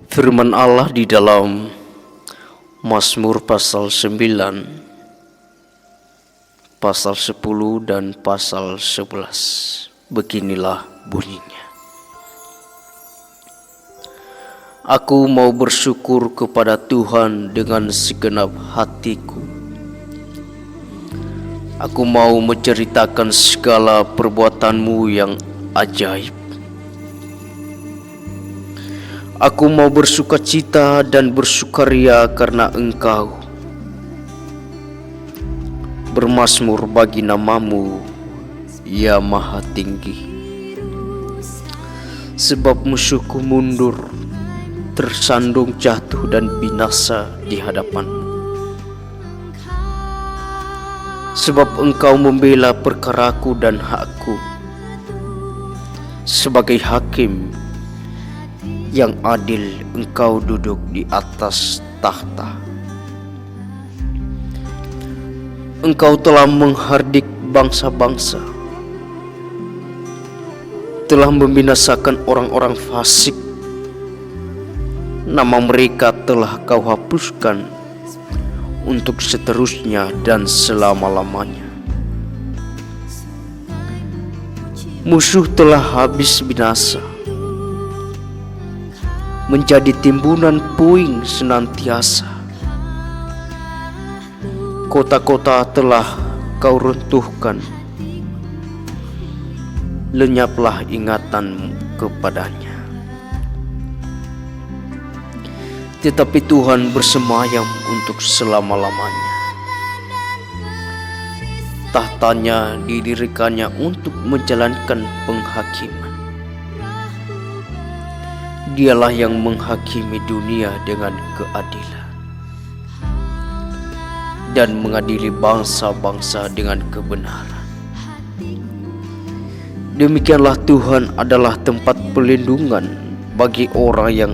Firman Allah di dalam Mazmur pasal 9, pasal 10 dan pasal 11. Beginilah bunyinya. Aku mau bersyukur kepada Tuhan dengan segenap hatiku. Aku mau menceritakan segala perbuatan-Mu yang ajaib. Aku mau bersukacita dan bersukaria karena Engkau. Bermazmur bagi nama-Mu, ya Maha Tinggi. Sebab musuhku mundur, tersandung jatuh dan binasa di hadapan-Mu. Sebab Engkau membela perkaraku dan hakku. Sebagai hakim yang adil, Engkau duduk di atas tahta. Engkau telah menghardik bangsa-bangsa, telah membinasakan orang-orang fasik. Nama mereka telah Kau hapuskan untuk seterusnya dan selama-lamanya. Musuh telah habis binasa, menjadi timbunan puing senantiasa. Kota-kota telah Kau runtuhkan, lenyaplah ingatan kepadanya. Tetapi Tuhan bersemayam untuk selama-lamanya. Tahtanya didirikannya untuk menjalankan penghakiman. Dialah yang menghakimi dunia dengan keadilan dan mengadili bangsa-bangsa dengan kebenaran. Demikianlah Tuhan adalah tempat perlindungan bagi orang yang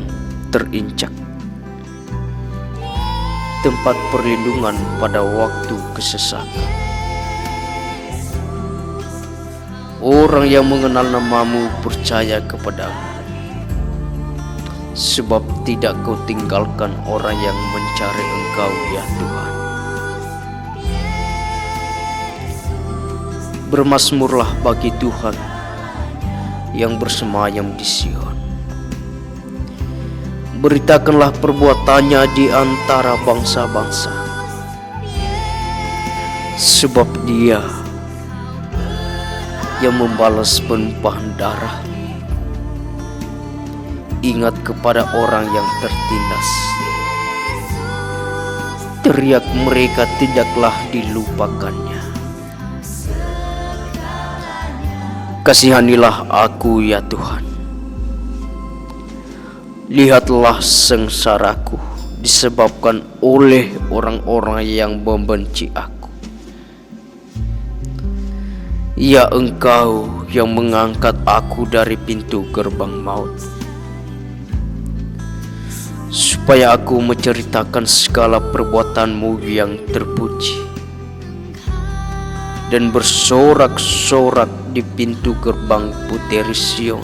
terinjak, tempat perlindungan pada waktu kesesakan. Orang yang mengenal nama-Mu percaya kepada-Mu, sebab tidak Kau tinggalkan orang yang mencari Engkau, ya Tuhan. Bermazmurlah bagi Tuhan yang bersemayam di Sion. Beritakanlah perbuatannya di antara bangsa-bangsa, sebab Dia yang membalas penumpahan darah. Ingat kepada orang yang tertindas. Teriak mereka tidaklah dilupakannya. Kasihanilah aku, ya Tuhan. Lihatlah sengsaraku disebabkan oleh orang-orang yang membenci aku. Ya Engkau yang mengangkat aku dari pintu gerbang maut, supaya aku menceritakan segala perbuatan-Mu yang terpuji dan bersorak-sorak di pintu gerbang puteri Sion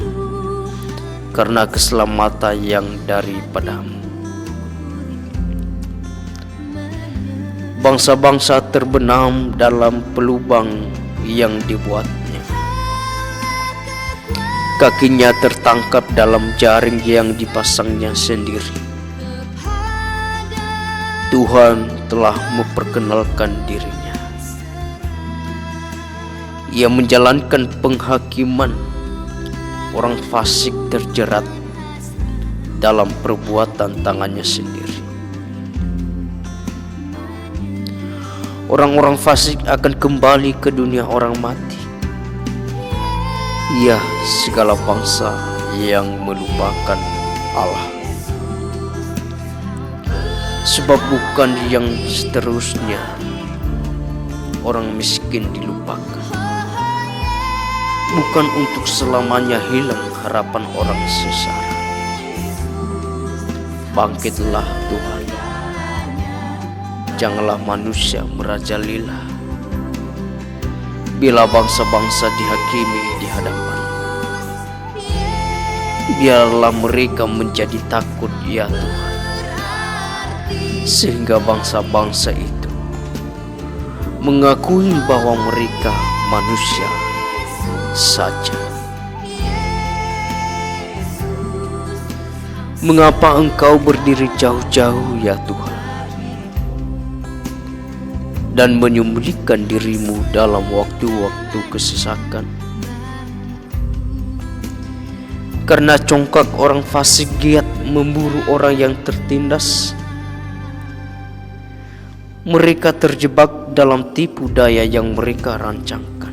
karena keselamatan yang daripada-Mu. Bangsa-bangsa terbenam dalam pelubang yang dibuatnya. Kakinya tertangkap dalam jaring yang dipasangnya sendiri. Tuhan telah memperkenalkan dirinya. Ia menjalankan penghakiman. Orang fasik terjerat dalam perbuatan tangannya sendiri. Orang-orang fasik akan kembali ke dunia orang mati. Ya, segala bangsa yang melupakan Allah. Sebab bukan yang seterusnya orang miskin dilupakan. Bukan untuk selamanya hilang harapan orang sengsara. Bangkitlah Tuhan. Janganlah manusia merajalela. Bila bangsa-bangsa dihakimi di hadapan, Biarlah mereka menjadi takut ya Tuhan, sehingga bangsa-bangsa itu mengakui bahwa mereka manusia saja. Mengapa Engkau berdiri jauh-jauh ya Tuhan, dan menyembunyikan dirimu dalam waktu-waktu kesesakan? Karena congkak orang fasik giat memburu orang yang tertindas. Mereka terjebak dalam tipu daya yang mereka rancangkan.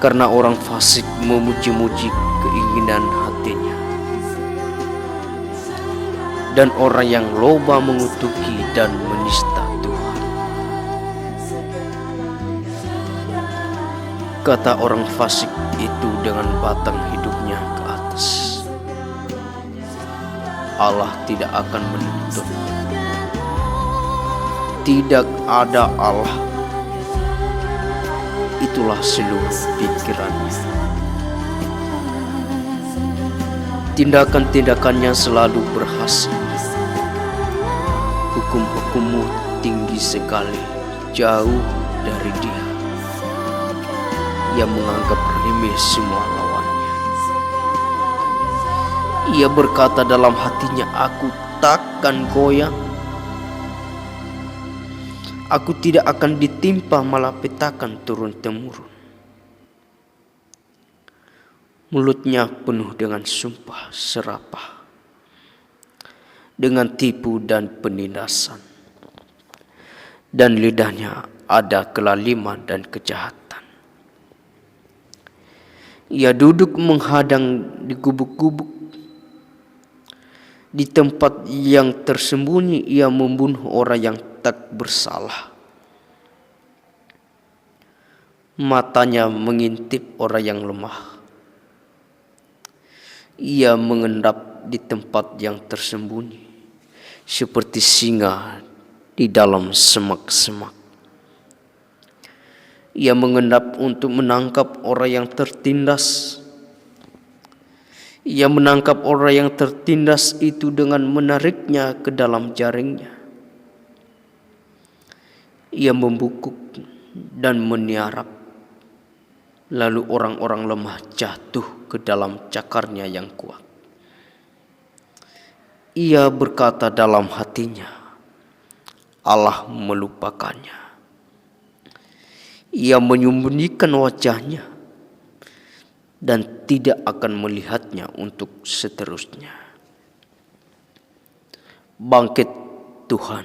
Karena orang fasik memuji-muji keinginan hatinya, dan orang yang loba mengutuki dan menista Tuhan. Kata orang fasik itu dengan batang hidupnya ke atas, Allah tidak akan menuntut. Tidak ada Allah. Itulah seluruh pikirannya. Tindakan-tindakannya selalu berhasil. Hukum-hukummu tinggi sekali, jauh dari Dia. Ia menganggap remeh semua lawannya. Ia berkata dalam hatinya, aku takkan goyang. Aku tidak akan ditimpa malapetakan turun-temurun. Mulutnya penuh dengan sumpah serapah, dengan tipu dan penindasan, dan lidahnya ada kelaliman dan kejahatan. Ia duduk menghadang di gubuk-gubuk. Di tempat yang tersembunyi ia membunuh orang yang tak bersalah. Matanya mengintip orang yang lemah. Ia mengendap di tempat yang tersembunyi, seperti singa di dalam semak-semak. Ia mengendap untuk menangkap orang yang tertindas. Ia menangkap orang yang tertindas itu dengan menariknya ke dalam jaringnya. Ia membungkuk dan meniarap. Lalu orang-orang lemah jatuh ke dalam cakarnya yang kuat. Ia berkata dalam hatinya, Allah melupakannya. Ia menyembunyikan wajahnya dan tidak akan melihatnya untuk seterusnya. Bangkit Tuhan.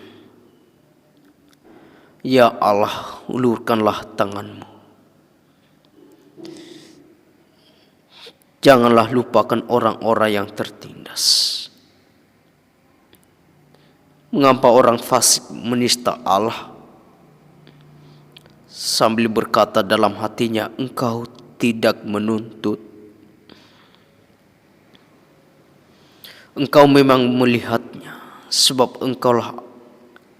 Ya Allah, ulurkanlah tanganmu. Janganlah lupakan orang-orang yang tertindas. Mengapa orang fasik menista Allah, sambil berkata dalam hatinya, Engkau tidak menuntut. Engkau memang melihatnya, sebab Engkaulah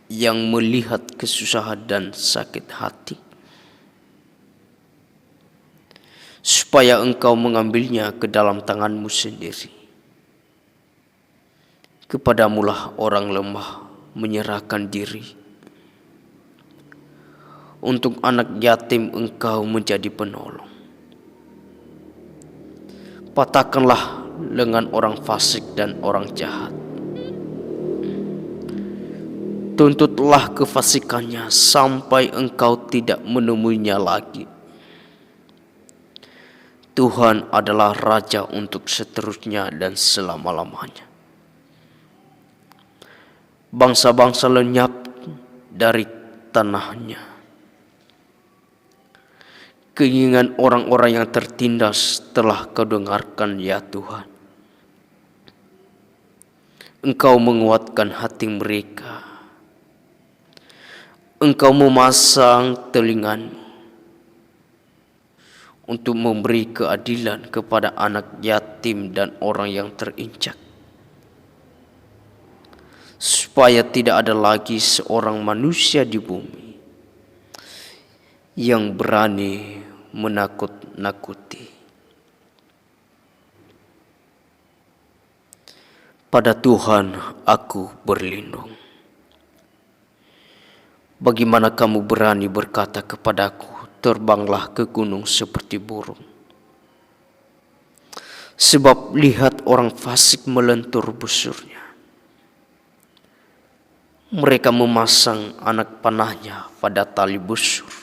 yang melihat kesusahan dan sakit hati, supaya Engkau mengambilnya ke dalam tanganmu sendiri. Kepadamulah orang lemah menyerahkan diri. Untuk anak yatim Engkau menjadi penolong. Patahkanlah lengan orang fasik dan orang jahat. Tuntutlah kefasikannya sampai Engkau tidak menemuinya lagi. Tuhan adalah Raja untuk seterusnya dan selama-lamanya. Bangsa-bangsa lenyap dari tanahnya. Keinginan orang-orang yang tertindas telah Kau dengarkan ya Tuhan. Engkau menguatkan hati mereka. Engkau memasang telingamu untuk memberi keadilan kepada anak yatim dan orang yang terinjak, supaya tidak ada lagi seorang manusia di bumi yang berani menakut-nakuti. Pada Tuhan aku berlindung. Bagaimana kamu berani berkata kepadaku, terbanglah ke gunung seperti burung? Sebab lihat orang fasik melentur busurnya. Mereka memasang anak panahnya pada tali busur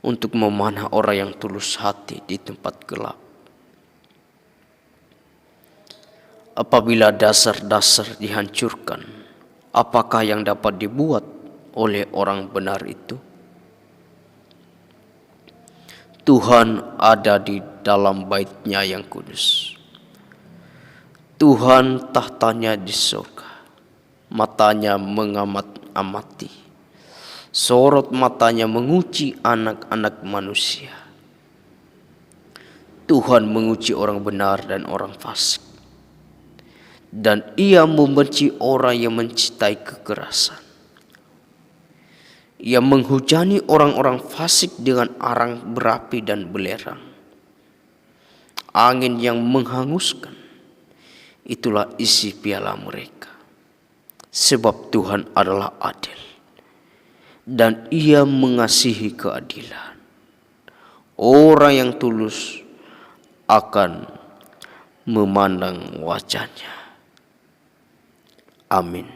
untuk memanah orang yang tulus hati di tempat gelap. Apabila dasar-dasar dihancurkan, apakah yang dapat dibuat oleh orang benar itu? Tuhan ada di dalam bait-Nya yang kudus. Tuhan tahtanya di surga. Matanya mengamat-amati. Sorot matanya menguji anak-anak manusia. Tuhan menguji orang benar dan orang fasik. Dan Ia membenci orang yang mencintai kekerasan. Ia menghujani orang-orang fasik dengan arang berapi dan belerang. Angin yang menghanguskan, itulah isi piala mereka. Sebab Tuhan adalah adil, dan Ia mengasihi keadilan. Orang yang tulus akan memandang wajahnya. Amin.